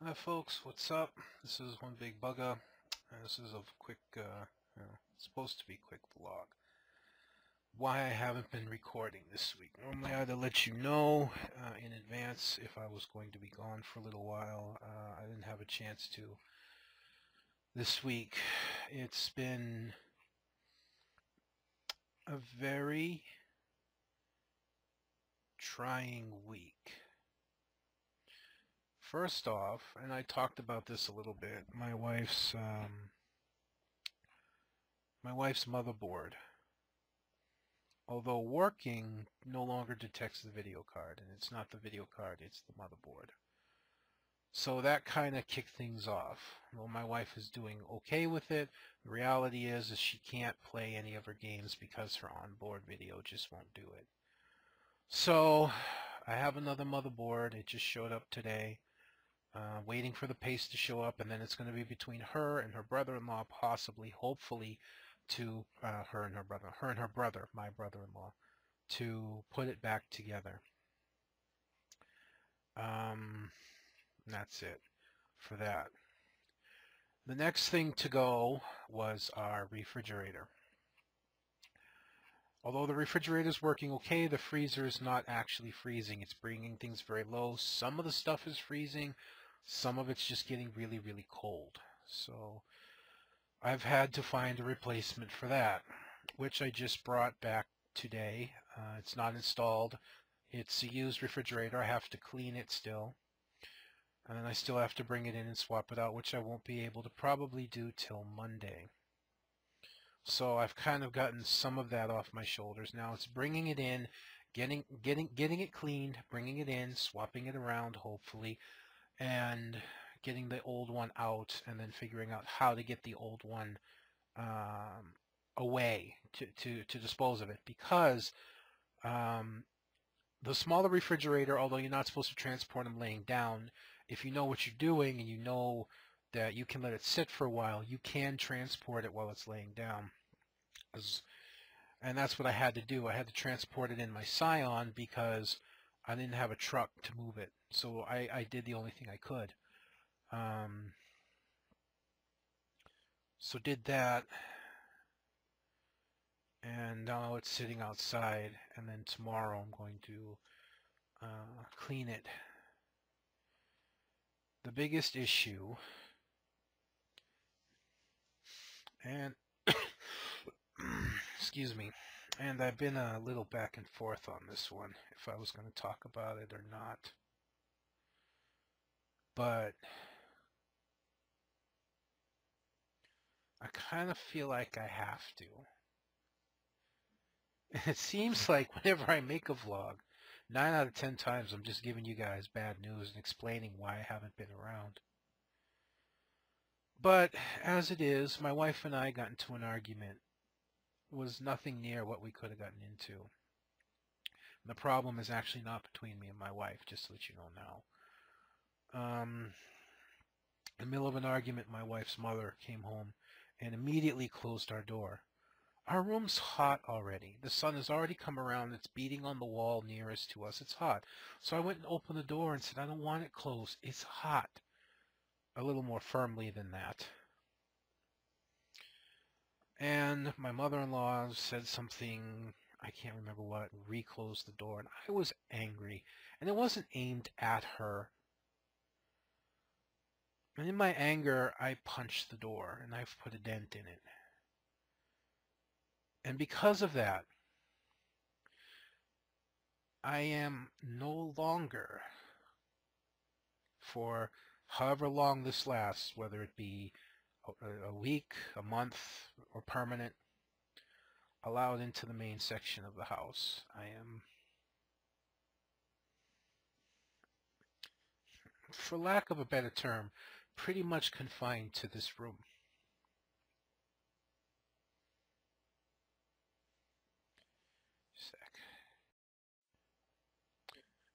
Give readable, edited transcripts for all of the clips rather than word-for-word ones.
Hi folks, what's up? This is one big Bugga. This is a quick, it's supposed to be quick vlog. Why I haven't been recording this week. Normally I'd let you know in advance if I was going to be gone for a little while. I didn't have a chance to this week. It's been a very trying week. First off, and I talked about this a little bit, my wife's motherboard, although working, no longer detects the video card, and it's not the video card, it's the motherboard. So that kind of kicked things off. Well, my wife is doing okay with it. The reality is she can't play any of her games because her onboard video just won't do it. So I have another motherboard. It just showed up today. Waiting for the paste to show up, and then it's going to be between her and her brother-in-law, possibly, hopefully, to her and her brother, my brother-in-law, to put it back together. That's it for that. The next thing to go was our refrigerator. Although the refrigerator is working okay, the freezer is not actually freezing. It's bringing things very low. Some of the stuff is freezing. Some of it's just getting really, really cold. So I've had to find a replacement for that, which I just brought back today. It's not installed. It's a used refrigerator. I have to clean it still. And then I still have to bring it in and swap it out, which I won't be able to probably do till Monday. So I've kind of gotten some of that off my shoulders. Now it's bringing it in, getting it cleaned, bringing it in, swapping it around, hopefully, and getting the old one out, and then figuring out how to get the old one away to dispose of it, because the smaller refrigerator, although you're not supposed to transport them laying down, if you know what you're doing and you know that you can let it sit for a while, you can transport it while it's laying down. And that's what I had to do. I had to transport it in my Scion because I didn't have a truck to move it. So I did the only thing I could. So did that, and now it's sitting outside, and then tomorrow I'm going to clean it. The biggest issue, and excuse me, and I've been a little back and forth on this one, if I was going to talk about it or not, but I kind of feel like I have to. It seems like whenever I make a vlog, 9 out of 10 times I'm just giving you guys bad news and explaining why I haven't been around. But as it is, my wife and I got into an argument. It was nothing near what we could have gotten into. And the problem is actually not between me and my wife, just to let you know now. In the middle of an argument, my wife's mother came home and immediately closed our door. Our room's hot already. The sun has already come around. It's beating on the wall nearest to us. It's hot. So I went and opened the door and said, I don't want it closed. It's hot. A little more firmly than that. And my mother-in-law said something, I can't remember what, reclosed the door. And I was angry. And it wasn't aimed at her. And in my anger, I punched the door and I've put a dent in it. And because of that, I am no longer, for however long this lasts, whether it be a week, a month, or permanent, allowed into the main section of the house. I am, for lack of a better term, pretty much confined to this room. Sec.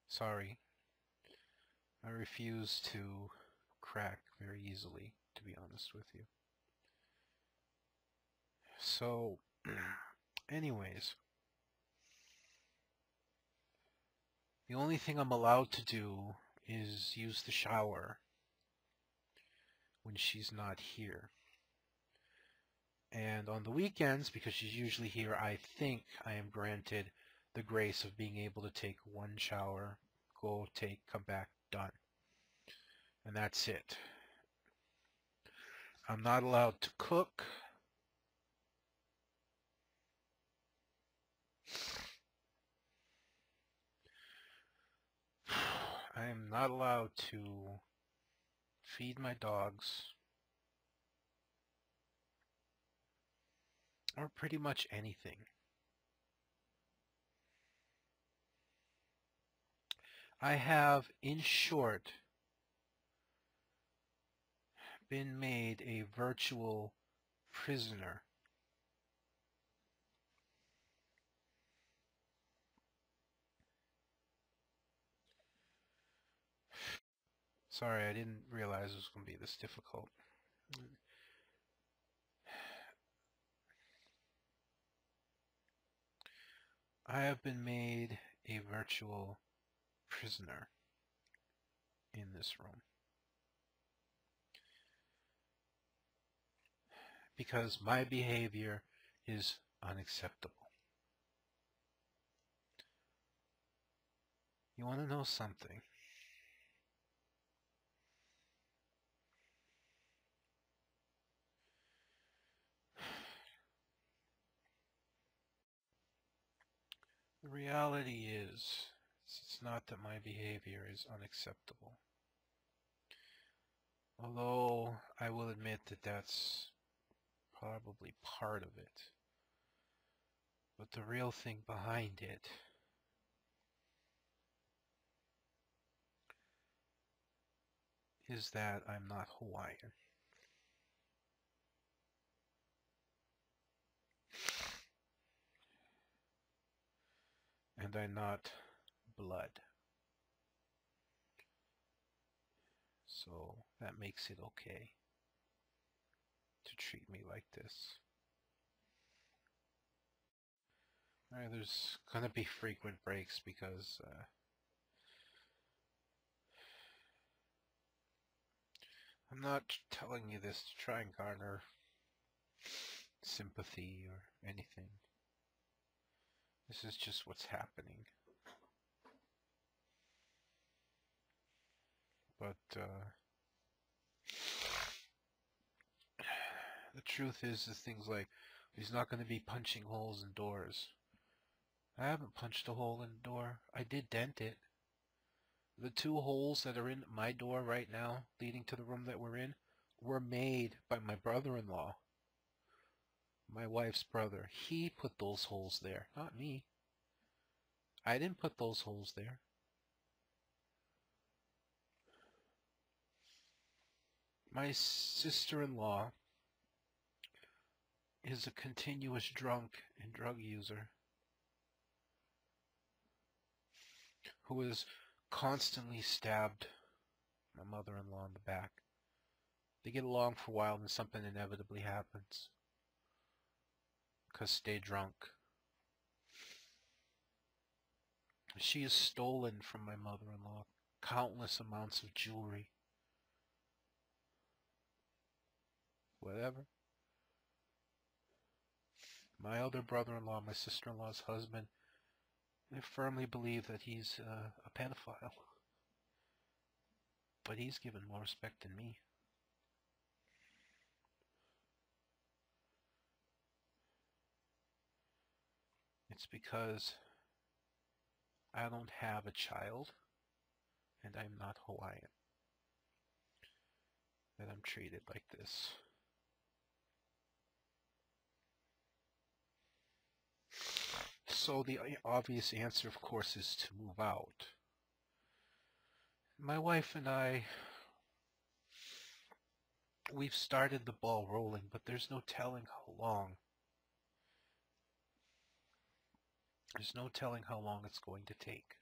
Sorry. I refuse to crack very easily, to be honest with you. So, anyways, the only thing I'm allowed to do is use the shower when she's not here. And on the weekends, because she's usually here, I think I am granted the grace of being able to take one shower, go take, come back, done. And that's it. I'm not allowed to cook. I am not allowed to feed my dogs, or pretty much anything. I have, in short, been made a virtual prisoner. Sorry, I didn't realize it was going to be this difficult. I have been made a virtual prisoner in this room because my behavior is unacceptable. You want to know something? The reality is, it's not that my behavior is unacceptable. Although I will admit that that's probably part of it. But the real thing behind it is that I'm not Hawaiian. And I'm not blood. So that makes it okay to treat me like this. Alright, there's gonna be frequent breaks because I'm not telling you this to try and garner sympathy or anything. This is just what's happening. But the truth is things like, he's not going to be punching holes in doors. I haven't punched a hole in the door. I did dent it. The 2 holes that are in my door right now, leading to the room that we're in, were made by my brother-in-law. My wife's brother. He put those holes there, not me. I didn't put those holes there. My sister-in-law is a continuous drunk and drug user who has constantly stabbed my mother-in-law in the back. They get along for a while and something inevitably happens. 'Cause stay drunk. She has stolen from my mother-in-law countless amounts of jewelry. Whatever. My other brother-in-law, my sister-in-law's husband, I firmly believe that he's a pedophile. But he's given more respect than me. It's because I don't have a child and I'm not Hawaiian that I'm treated like this. So the obvious answer, of course, is to move out. My wife and I, we've started the ball rolling, but there's no telling how long. There's no telling how long it's going to take.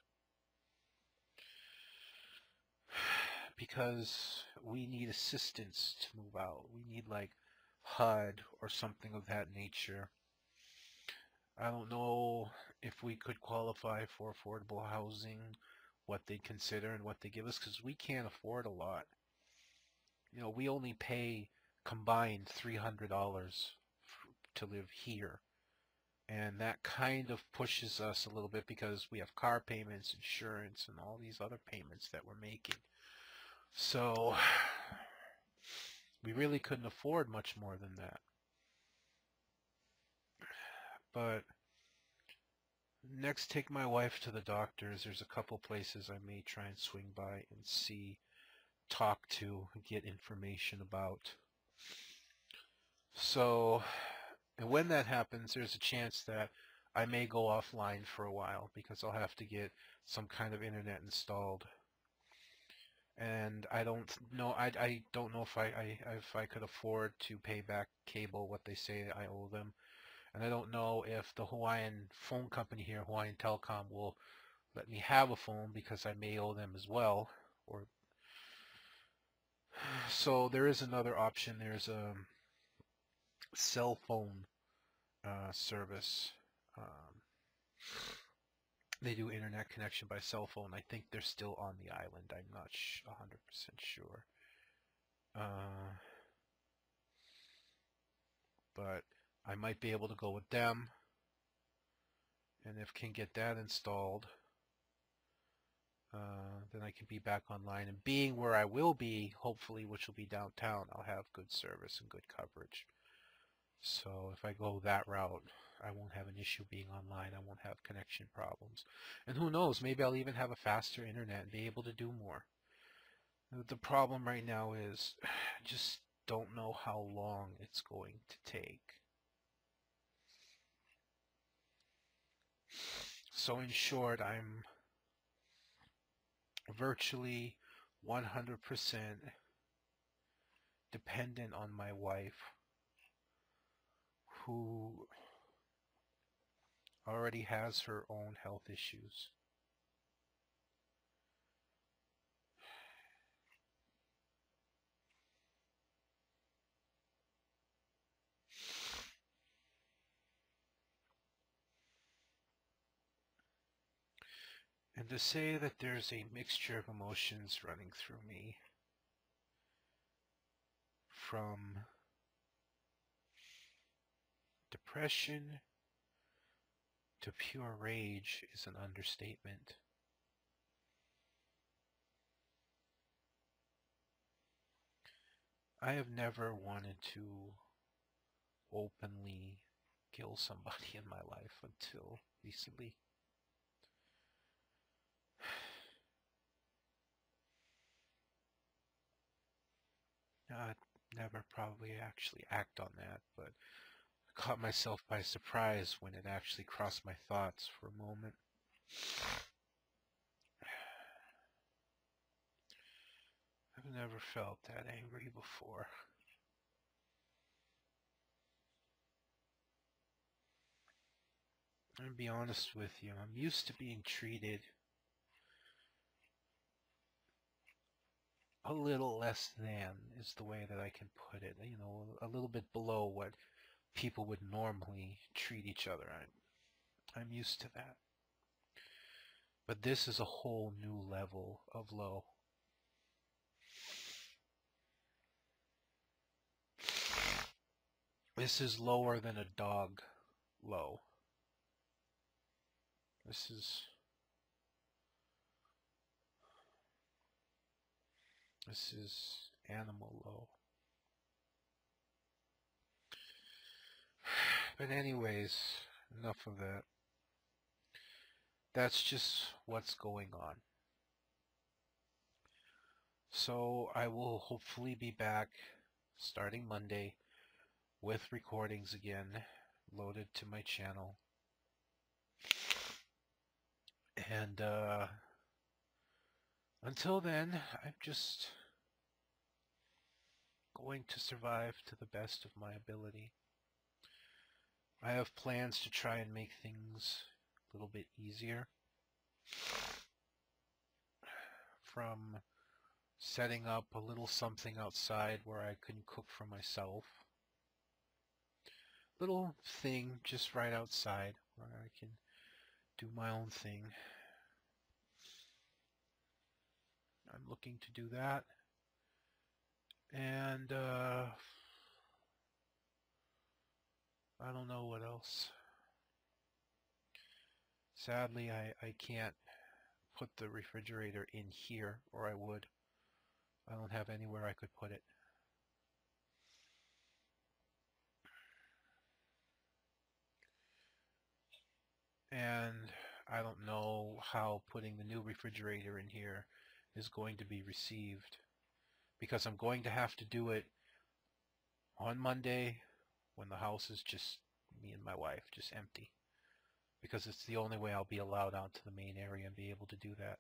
Because we need assistance to move out. We need like HUD or something of that nature. I don't know if we could qualify for affordable housing, what they consider and what they give us, because we can't afford a lot. You know, we only pay combined $300 to live here. And that kind of pushes us a little bit because we have car payments, insurance, and all these other payments that we're making. So we really couldn't afford much more than that. But next, take my wife to the doctors. There's a couple places I may try and swing by and see, talk to, get information about. So, and when that happens, there's a chance that I may go offline for a while because I'll have to get some kind of internet installed. And I don't know. I don't know if I could afford to pay back cable what they say I owe them, and I don't know if the Hawaiian phone company here, Hawaiian Telecom, will let me have a phone because I may owe them as well. Or so there is another option. There's a cell phone service. Um, they do internet connection by cell phone. I think they're still on the island. I'm not 100% sure. But I might be able to go with them, and if can get that installed, then I can be back online. And being where I will be, hopefully, which will be downtown, I'll have good service and good coverage. So if I go that route, I won't have an issue being online. I won't have connection problems. And who knows, maybe I'll even have a faster internet and be able to do more. The problem right now is I just don't know how long it's going to take. So in short, I'm virtually 100% dependent on my wife, who already has her own health issues. And to say that there's a mixture of emotions running through me, from depression to pure rage, is an understatement. I have never wanted to openly kill somebody in my life until recently. I'd never probably actually act on that, but I caught myself by surprise when it actually crossed my thoughts for a moment. I've never felt that angry before. I'm gonna be honest with you, I'm used to being treated a little less than is the way that I can put it. You know, a little bit below what people would normally treat each other. I'm used to that. But this is a whole new level of low. This is lower than a dog low. This is animal low. But anyways, enough of that. That's just what's going on. So I will hopefully be back starting Monday with recordings again loaded to my channel. And until then, I'm just going to survive to the best of my ability. I have plans to try and make things a little bit easier, from setting up a little something outside where I can cook for myself. Little thing just right outside where I can do my own thing. I'm looking to do that. And I don't know what else. Sadly, I can't put the refrigerator in here, or I would. I don't have anywhere I could put it. And I don't know how putting the new refrigerator in here is going to be received, because I'm going to have to do it on Monday when the house is just me and my wife, just empty, because it's the only way I'll be allowed out to the main area and be able to do that.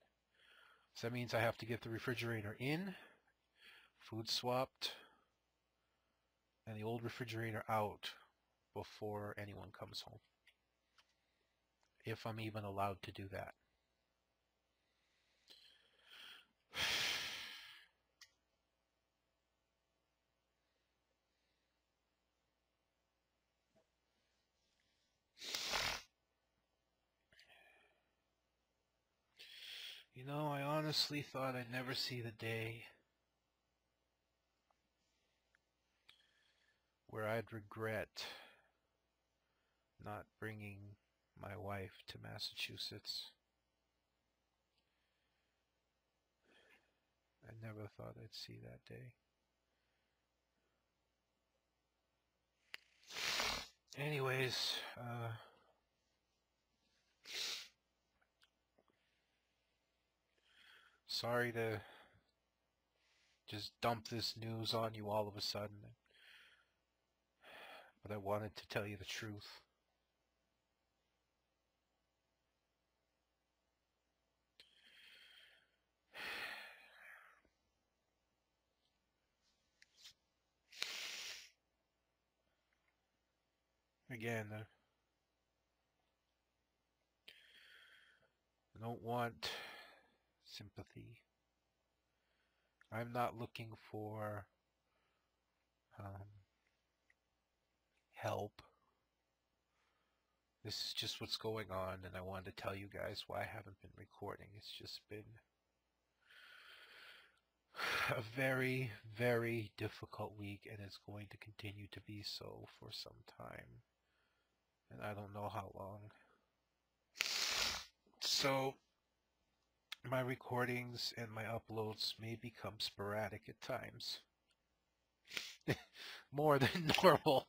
So that means I have to get the refrigerator in, food swapped, and the old refrigerator out before anyone comes home, if I'm even allowed to do that. You know, I honestly thought I'd never see the day where I'd regret not bringing my wife to Massachusetts. I never thought I'd see that day. Anyways, sorry to just dump this news on you all of a sudden, but I wanted to tell you the truth. Again, I don't want sympathy. I'm not looking for help. This is just what's going on, and I wanted to tell you guys why I haven't been recording. It's just been a very, very difficult week, and it's going to continue to be so for some time. And I don't know how long. So my recordings and my uploads may become sporadic at times. More than normal.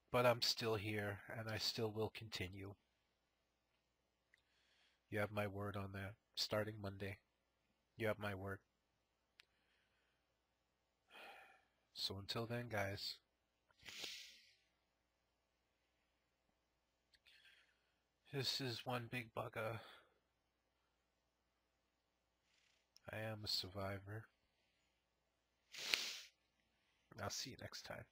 But I'm still here, and I still will continue. You have my word on that. Starting Monday. You have my word. So until then, guys, this is one big bugga. I am a survivor. I'll see you next time.